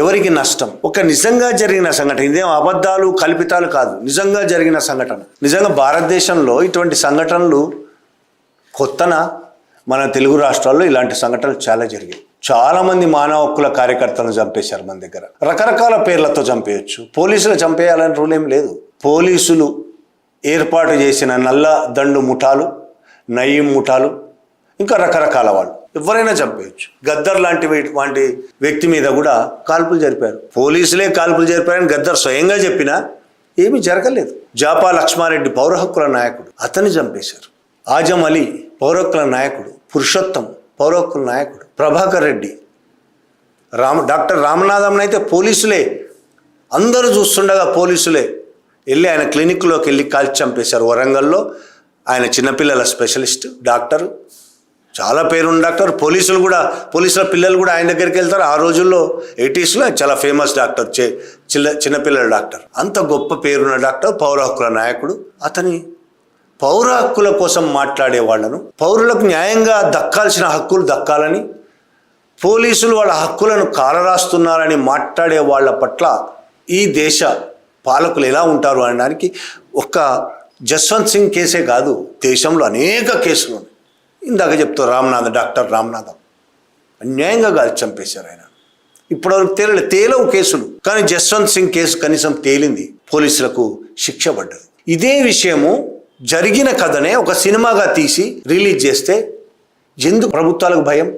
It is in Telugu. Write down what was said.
ఎవరికి నష్టం? ఒక నిజంగా జరిగిన సంఘటన, ఇదేం అబద్ధాలు కల్పితాలు కాదు, నిజంగా జరిగిన సంఘటన. నిజంగా భారతదేశంలో ఇటువంటి సంఘటనలు కొత్తనా? మన తెలుగు రాష్ట్రాల్లో ఇలాంటి సంఘటనలు చాలా జరిగాయి. చాలామంది మానవ హక్కుల కార్యకర్తలను చంపేశారు. మన దగ్గర రకరకాల పేర్లతో చంపేయచ్చు. పోలీసులు చంపేయాలని రూల్ ఏం లేదు. పోలీసులు ఏర్పాటు చేసిన నల్ల దండు ముఠాలు, నయీం ముఠాలు, ఇంకా రకరకాల వాళ్ళు ఎవరైనా చంపేయచ్చు. గద్దర్ లాంటి వ్యక్తి మీద కూడా కాల్పులు జరిపారు. పోలీసులే కాల్పులు జరిపారని గద్దర్ స్వయంగా చెప్పినా ఏమీ జరగలేదు. జాపా లక్ష్మారెడ్డి పౌర హక్కుల నాయకుడు, అతన్ని చంపేశారు. ఆజం అలీ పౌర హక్కుల నాయకుడు, పురుషోత్తం పౌర హక్కుల నాయకుడు, ప్రభాకర్ రెడ్డి, డాక్టర్ రామనాథంని అయితే పోలీసులే అందరూ చూస్తుండగా పోలీసులే వెళ్ళి ఆయన క్లినిక్లోకి వెళ్ళి కాల్చి చంపేశారు. వరంగల్లో ఆయన చిన్నపిల్లల స్పెషలిస్ట్ డాక్టర్, చాలా పేరున్న డాక్టర్. పోలీసుల పిల్లలు కూడా ఆయన దగ్గరికి వెళ్తారు. ఆ రోజుల్లో 80sలో చాలా ఫేమస్ డాక్టర్, చిన్నపిల్లల డాక్టర్. అంత గొప్ప పేరున్న డాక్టర్, పౌర హక్కుల నాయకుడు. అతని పౌర హక్కుల కోసం మాట్లాడే వాళ్ళను, పౌరులకు న్యాయంగా దక్కాల్సిన హక్కులు దక్కాలని, పోలీసులు వాళ్ళ హక్కులను కాలరాస్తున్నారని మాట్లాడే వాళ్ళ పట్ల ఈ దేశ పాలకులు ఎలా ఉంటారు అనడానికి ఒక్క జస్వంత్ సింగ్ కేసే కాదు, దేశంలో అనేక కేసులు ఉన్నాయి. ఇందాక చెప్తారు డాక్టర్ రామనాథం అన్యాయంగా కాల్చి చంపేశారు. ఆయన ఇప్పటివరకు తేలవు కేసులు, కానీ జస్వంత్ సింగ్ కేసు కనీసం తేలింది, పోలీసులకు శిక్ష పడ్డది. ఇదే విషయము జరిగిన కథనే ఒక సినిమాగా తీసి రిలీజ్ చేస్తే ఎందుకు ప్రభుత్వాలకు భయం?